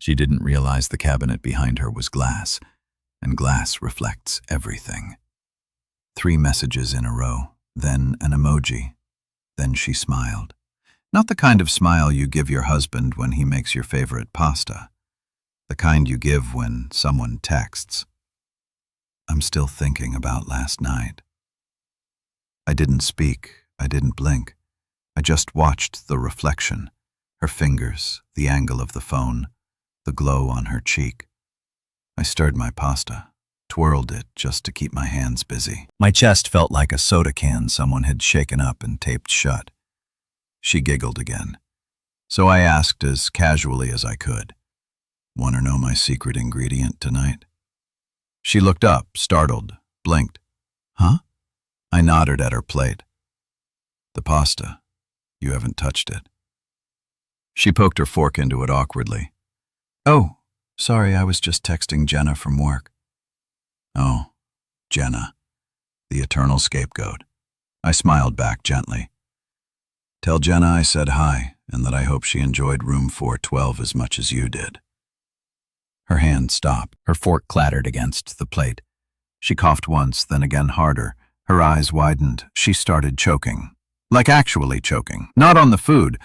She didn't realize the cabinet behind her was glass, and glass reflects everything. 3 messages in a row, then an emoji. Then she smiled. Not the kind of smile you give your husband when he makes your favorite pasta. The kind you give when someone texts. I'm still thinking about last night. I didn't speak, I didn't blink. I just watched the reflection, her fingers, the angle of the phone, the glow on her cheek. I stirred my pasta, twirled it just to keep my hands busy. My chest felt like a soda can someone had shaken up and taped shut. She giggled again. So I asked as casually as I could, "Want to know my secret ingredient tonight?" She looked up, startled, blinked. Huh? I nodded at her plate. The pasta. You haven't touched it. She poked her fork into it awkwardly. Oh, sorry, I was just texting Jenna from work. Oh, Jenna, the eternal scapegoat. I smiled back gently. Tell Jenna I said hi, and that I hope she enjoyed room 412 as much as you did. Her hand stopped. Her fork clattered against the plate. She coughed once, then again harder. Her eyes widened. She started choking. Like actually choking. Not on the food,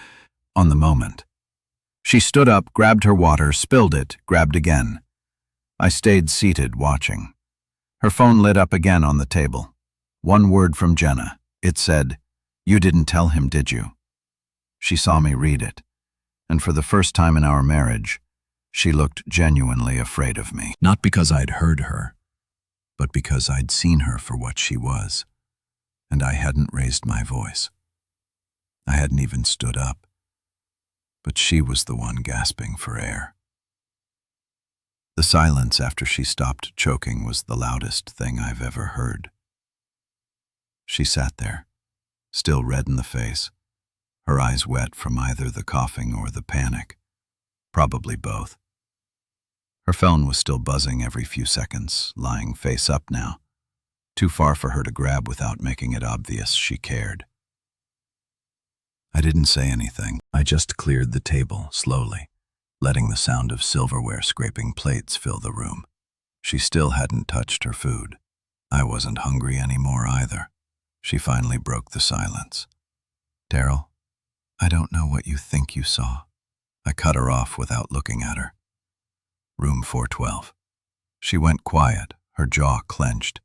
on the moment. She stood up, grabbed her water, spilled it, grabbed again. I stayed seated, watching. Her phone lit up again on the table. One word from Jenna. It said, "You didn't tell him, did you?" She saw me read it, and for the first time in our marriage, she looked genuinely afraid of me. Not because I'd heard her, but because I'd seen her for what she was, and I hadn't raised my voice. I hadn't even stood up, but she was the one gasping for air. The silence after she stopped choking was the loudest thing I've ever heard. She sat there, still red in the face, her eyes wet from either the coughing or the panic, probably both. Her phone was still buzzing every few seconds, lying face up now, too far for her to grab without making it obvious she cared. I didn't say anything. I just cleared the table slowly, letting the sound of silverware scraping plates fill the room. She still hadn't touched her food. I wasn't hungry anymore either. She finally broke the silence. Daryl, I don't know what you think you saw. I cut her off without looking at her. Room 412. She went quiet, her jaw clenched.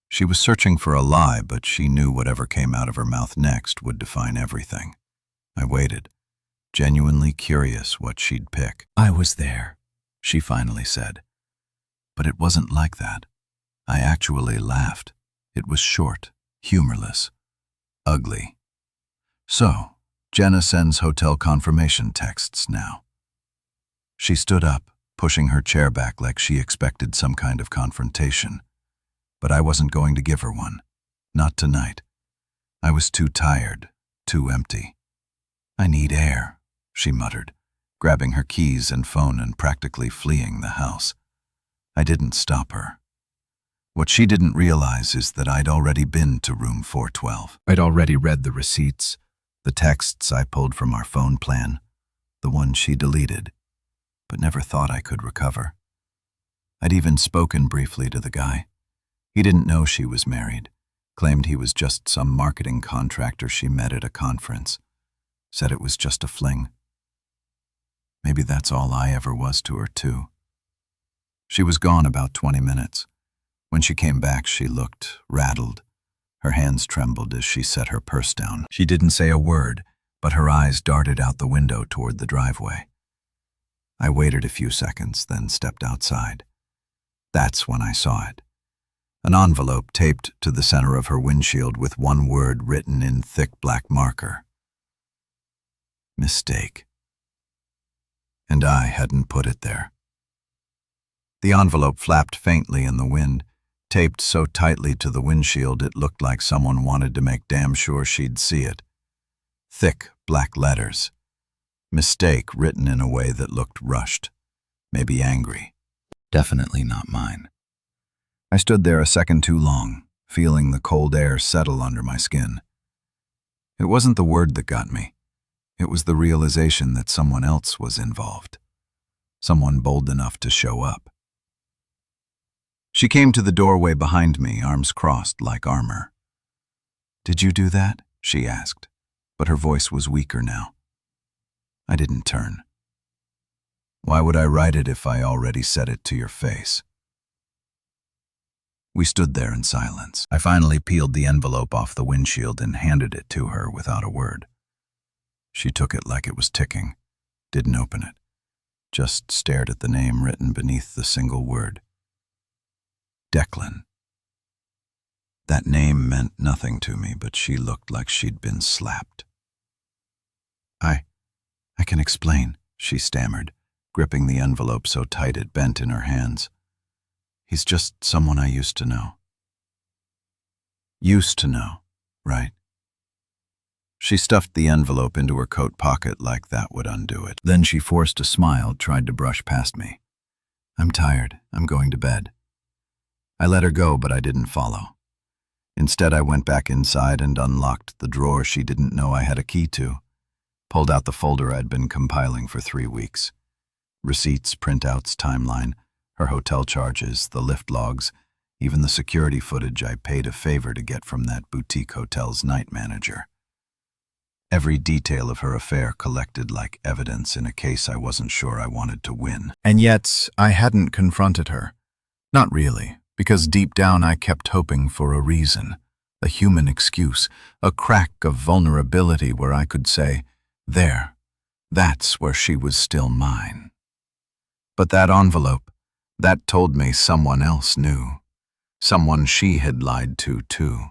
She was searching for a lie, but she knew whatever came out of her mouth next would define everything. I waited, genuinely curious what she'd pick. I was there, she finally said. But it wasn't like that. I actually laughed. It was short, humorless, ugly. So, Jenna sends hotel confirmation texts now. She stood up, pushing her chair back like she expected some kind of confrontation. But I wasn't going to give her one. Not tonight. I was too tired, too empty. I need air, she muttered, grabbing her keys and phone and practically fleeing the house. I didn't stop her. What she didn't realize is that I'd already been to room 412. I'd already read the receipts, the texts I pulled from our phone plan, the one she deleted, but never thought I could recover. I'd even spoken briefly to the guy. He didn't know she was married, claimed he was just some marketing contractor she met at a conference, said it was just a fling. Maybe that's all I ever was to her, too. She was gone about 20 minutes. When she came back, she looked rattled. Her hands trembled as she set her purse down. She didn't say a word, but her eyes darted out the window toward the driveway. I waited a few seconds, then stepped outside. That's when I saw it. An envelope taped to the center of her windshield with one word written in thick black marker. Mistake. And I hadn't put it there. The envelope flapped faintly in the wind, taped so tightly to the windshield it looked like someone wanted to make damn sure she'd see it. Thick black letters. Mistake written in a way that looked rushed, maybe angry. Definitely not mine. I stood there a second too long, feeling the cold air settle under my skin. It wasn't the word that got me. It was the realization that someone else was involved. someone bold enough to show up. She came to the doorway behind me, arms crossed like armor. "Did you do that?" she asked, but her voice was weaker now. I didn't turn. "Why would I write it if I already said it to your face?" We stood there in silence. I finally peeled the envelope off the windshield and handed it to her without a word. She took it like it was ticking, didn't open it, just stared at the name written beneath the single word. Declan. That name meant nothing to me, but she looked like she'd been slapped. I can explain," she stammered, gripping the envelope so tight it bent in her hands. "He's just someone I used to know." Used to know, right? She stuffed the envelope into her coat pocket like that would undo it. Then she forced a smile, tried to brush past me. "I'm tired. I'm going to bed." I let her go, but I didn't follow. Instead, I went back inside and unlocked the drawer she didn't know I had a key to, pulled out the folder I'd been compiling for 3 weeks. Receipts, printouts, timeline, her hotel charges, the lift logs, even the security footage I paid a favor to get from that boutique hotel's night manager. Every detail of her affair collected like evidence in a case I wasn't sure I wanted to win. And yet, I hadn't confronted her. Not really, because deep down I kept hoping for a reason, a human excuse, a crack of vulnerability where I could say, "There, that's where she was still mine." But that envelope, that told me someone else knew. Someone she had lied to, too.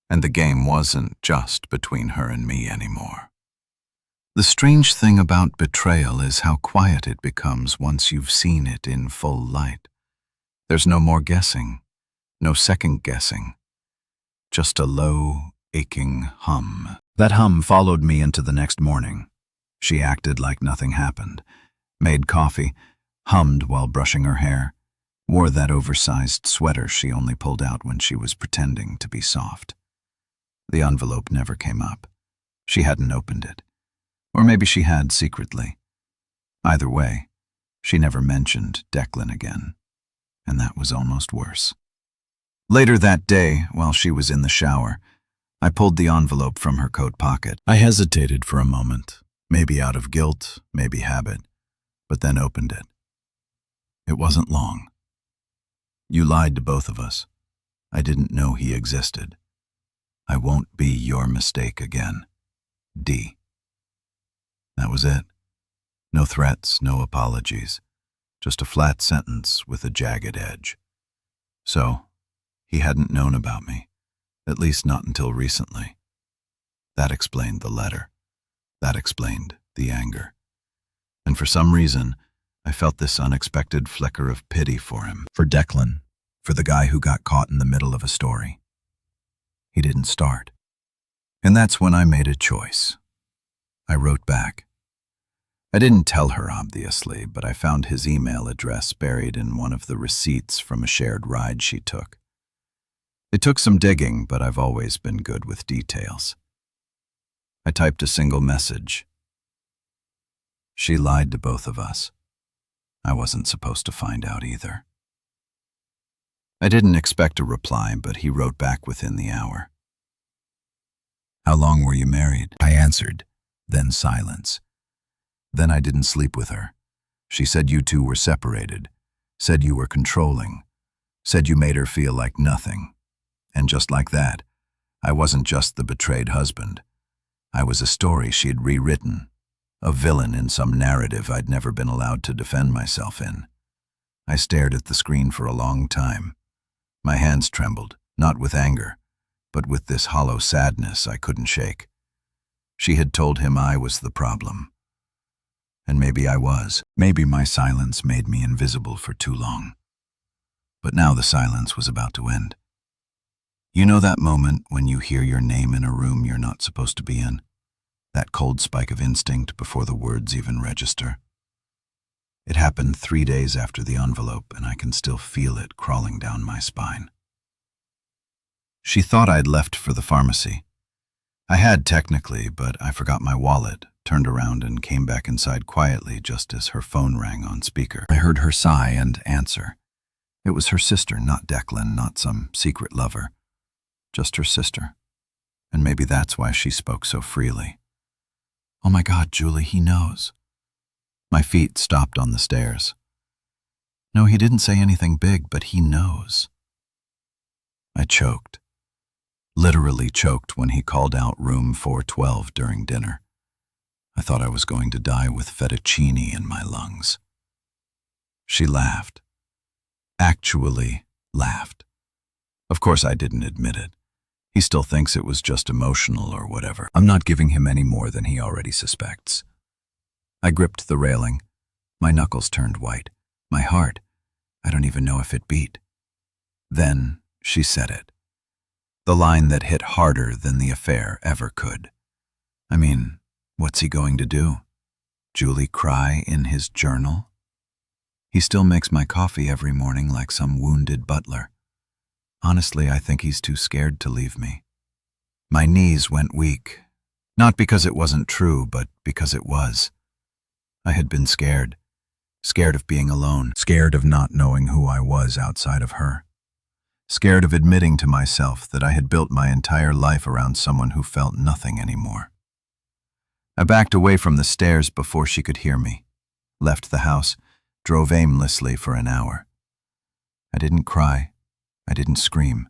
And the game wasn't just between her and me anymore. The strange thing about betrayal is how quiet it becomes once you've seen it in full light. There's no more guessing, no second guessing. Just a low, aching hum. That hum followed me into the next morning. She acted like nothing happened, made coffee, hummed while brushing her hair, wore that oversized sweater she only pulled out when she was pretending to be soft. The envelope never came up. She hadn't opened it. Or maybe she had secretly. Either way, she never mentioned Declan again, and that was almost worse. Later that day, while she was in the shower, I pulled the envelope from her coat pocket. I hesitated for a moment, maybe out of guilt, maybe habit, but then opened it. It wasn't long. "You lied to both of us. I didn't know he existed. I won't be your mistake again. D." That was it. No threats, no apologies. Just a flat sentence with a jagged edge. So, he hadn't known about me. At least not until recently. That explained the letter. That explained the anger. And for some reason, I felt this unexpected flicker of pity for him. For Declan. For the guy who got caught in the middle of a story. He didn't start. And that's when I made a choice. I wrote back. I didn't tell her, obviously, but I found his email address buried in one of the receipts from a shared ride she took. It took some digging, but I've always been good with details. I typed a single message. She lied to both of us. I wasn't supposed to find out either. I didn't expect a reply, but he wrote back within the hour. "How long were you married?" I answered, then silence. Then I didn't sleep with her. She said you two were separated, said you were controlling, said you made her feel like nothing. And just like that, I wasn't just the betrayed husband. I was a story she had rewritten, a villain in some narrative I'd never been allowed to defend myself in. I stared at the screen for a long time. My hands trembled, not with anger, but with this hollow sadness I couldn't shake. She had told him I was the problem. And maybe I was. Maybe my silence made me invisible for too long. But now the silence was about to end. You know that moment when you hear your name in a room you're not supposed to be in? That cold spike of instinct before the words even register? It happened 3 days after the envelope, and I can still feel it crawling down my spine. She thought I'd left for the pharmacy. I had technically, but I forgot my wallet, turned around and came back inside quietly just as her phone rang on speaker. I heard her sigh and answer. It was her sister, not Declan, not some secret lover. Just her sister. And maybe that's why she spoke so freely. "Oh my God, Julie, he knows." My feet stopped on the stairs. "No, he didn't say anything big, but he knows." I choked. Literally choked when he called out room 412 during dinner. I thought I was going to die with fettuccine in my lungs. She laughed. Actually laughed. Of course I didn't admit it. He still thinks it was just emotional or whatever. I'm not giving him any more than he already suspects. I gripped the railing. My knuckles turned white. My heart, I don't even know if it beat. Then she said it. The line that hit harder than the affair ever could. I mean, what's he going to do? Julie cry in his journal? He still makes my coffee every morning like some wounded butler. Honestly, I think he's too scared to leave me. My knees went weak. Not because it wasn't true, but because it was. I had been scared. Scared of being alone. Scared of not knowing who I was outside of her. Scared of admitting to myself that I had built my entire life around someone who felt nothing anymore. I backed away from the stairs before she could hear me. Left the house. Drove aimlessly for an hour. I didn't cry. I didn't scream.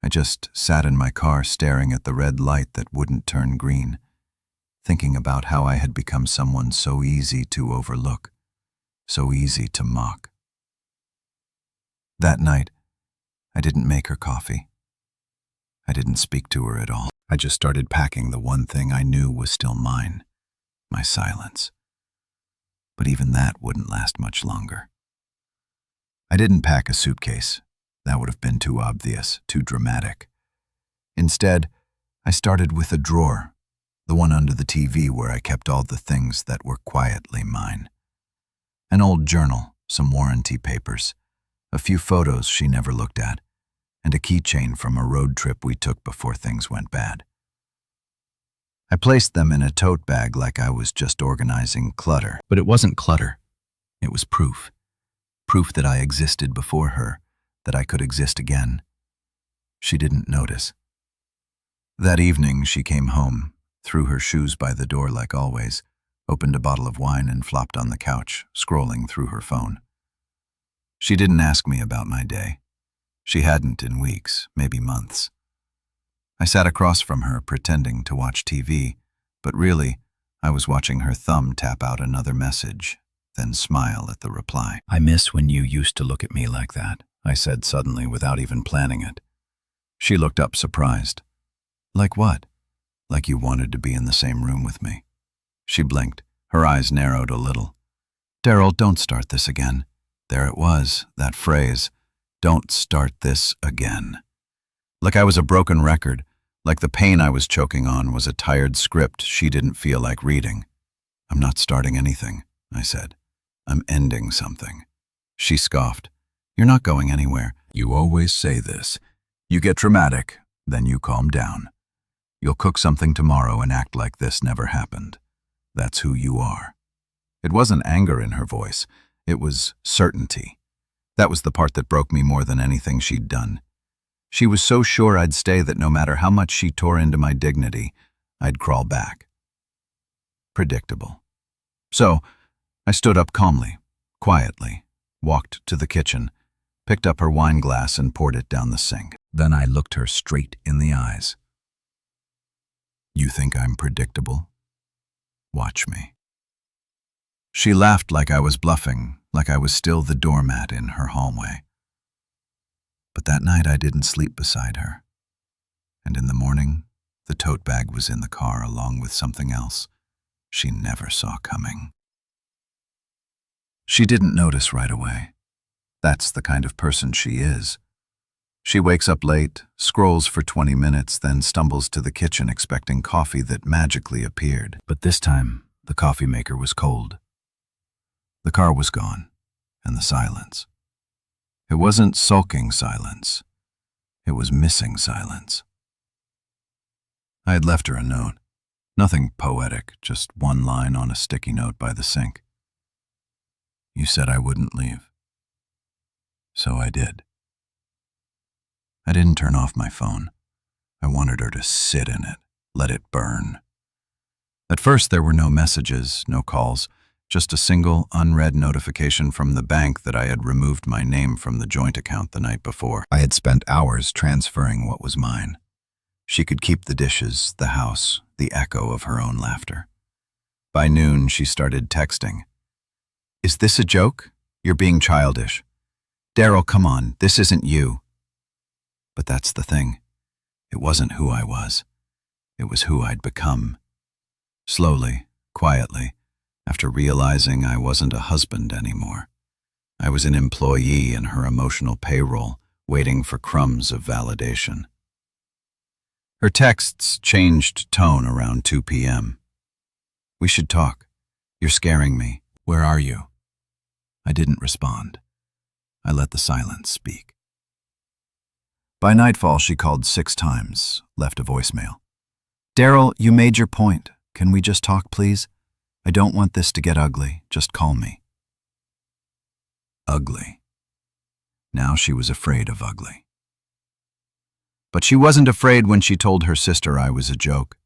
I just sat in my car staring at the red light that wouldn't turn green, thinking about how I had become someone so easy to overlook, so easy to mock. That night, I didn't make her coffee. I didn't speak to her at all. I just started packing the one thing I knew was still mine, my silence. But even that wouldn't last much longer. I didn't pack a suitcase. That would have been too obvious, too dramatic. Instead, I started with a drawer, the one under the TV where I kept all the things that were quietly mine. An old journal, some warranty papers, a few photos she never looked at, and a keychain from a road trip we took before things went bad. I placed them in a tote bag like I was just organizing clutter. But it wasn't clutter. It was proof. Proof that I existed before her, that I could exist again. She didn't notice. That evening she came home, threw her shoes by the door like always, opened a bottle of wine and flopped on the couch, scrolling through her phone. She didn't ask me about my day. She hadn't in weeks, maybe months. I sat across from her, pretending to watch TV, but really, I was watching her thumb tap out another message, then smile at the reply. "I miss when you used to look at me like that," I said suddenly without even planning it. She looked up surprised. "Like what?" "Like you wanted to be in the same room with me." She blinked, her eyes narrowed a little. "Daryl, don't start this again." There it was, that phrase, "Don't start this again." Like I was a broken record, like the pain I was choking on was a tired script she didn't feel like reading. "I'm not starting anything," I said. "I'm ending something." She scoffed. "You're not going anywhere. You always say this. You get dramatic, then you calm down. You'll cook something tomorrow and act like this never happened. That's who you are." It wasn't anger in her voice. It was certainty. That was the part that broke me more than anything she'd done. She was so sure I'd stay that no matter how much she tore into my dignity, I'd crawl back. Predictable. So, I stood up calmly, quietly, walked to the kitchen, picked up her wine glass and poured it down the sink. Then I looked her straight in the eyes. "You think I'm predictable? Watch me." She laughed like I was bluffing, like I was still the doormat in her hallway. But that night I didn't sleep beside her. And in the morning, the tote bag was in the car along with something else she never saw coming. She didn't notice right away. That's the kind of person she is. She wakes up late, scrolls for 20 minutes, then stumbles to the kitchen expecting coffee that magically appeared. But this time, the coffee maker was cold. The car was gone, and the silence. It wasn't sulking silence. It was missing silence. I had left her a note. Nothing poetic, just one line on a sticky note by the sink. You said I wouldn't leave. So I did. I didn't turn off my phone. I wanted her to sit in it, let it burn. At first, there were no messages, no calls, just a single unread notification from the bank that I had removed my name from the joint account the night before. I had spent hours transferring what was mine. She could keep the dishes, the house, the echo of her own laughter. By noon, she started texting. Is this a joke? You're being childish. Daryl, come on, this isn't you. But that's the thing. It wasn't who I was. It was who I'd become. Slowly, quietly, after realizing I wasn't a husband anymore. I was an employee in her emotional payroll, waiting for crumbs of validation. Her texts changed tone around 2 p.m. We should talk. You're scaring me. Where are you? I didn't respond. I let the silence speak. By nightfall, she called 6 times, left a voicemail. Daryl, you made your point. Can we just talk, please? I don't want this to get ugly. Just call me. Ugly. Now she was afraid of ugly. But she wasn't afraid when she told her sister I was a joke.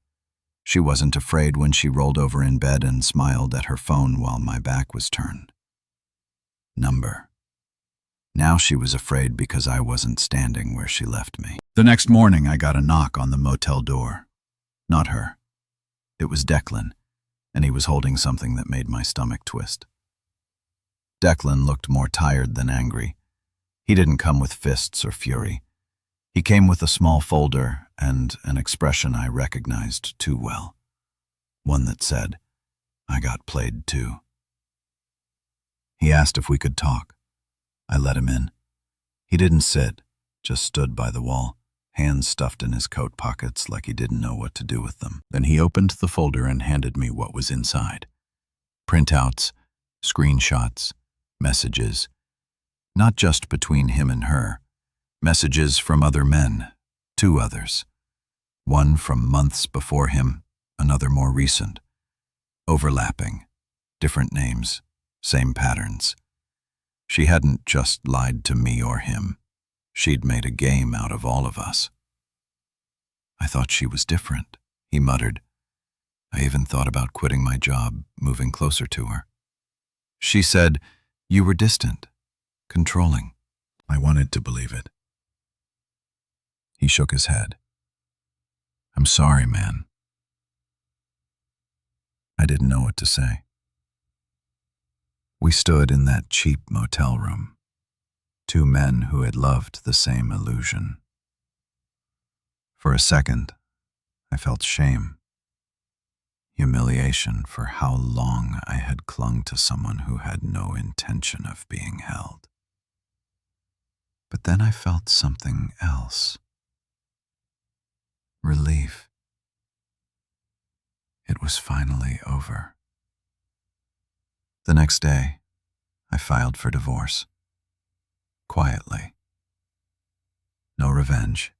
She wasn't afraid when she rolled over in bed and smiled at her phone while my back was turned. Number. Now she was afraid because I wasn't standing where she left me. The next morning, I got a knock on the motel door. Not her. It was Declan, and he was holding something that made my stomach twist. Declan looked more tired than angry. He didn't come with fists or fury. He came with a small folder and an expression I recognized too well. One that said, I got played too. He asked if we could talk. I let him in. He didn't sit, just stood by the wall, hands stuffed in his coat pockets like he didn't know what to do with them. Then he opened the folder and handed me what was inside. Printouts, screenshots, messages. Not just between him and her. Messages from other men, 2 others. One from months before him, another more recent. Overlapping, different names, same patterns. She hadn't just lied to me or him. She'd made a game out of all of us. I thought she was different, he muttered. I even thought about quitting my job, moving closer to her. She said, you were distant, controlling. I wanted to believe it. He shook his head. I'm sorry, man. I didn't know what to say. We stood in that cheap motel room, 2 men who had loved the same illusion. For a second, I felt shame, humiliation for how long I had clung to someone who had no intention of being held. But then I felt something else. Relief. It was finally over. The next day, I filed for divorce. Quietly. No revenge,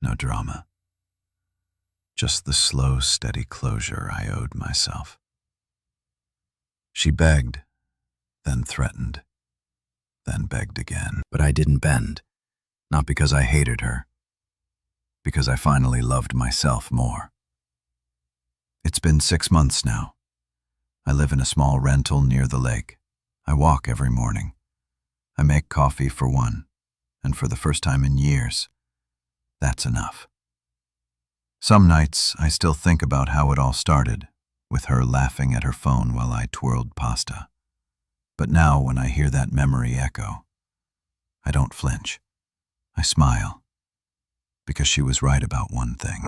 no drama. Just the slow, steady closure I owed myself. She begged, then threatened, then begged again. But I didn't bend, not because I hated her, because I finally loved myself more. It's been 6 months now. I live in a small rental near the lake. I walk every morning. I make coffee for one, and for the first time in years, that's enough. Some nights I still think about how it all started, with her laughing at her phone while I twirled pasta. But now when I hear that memory echo, I don't flinch. I smile, because she was right about one thing.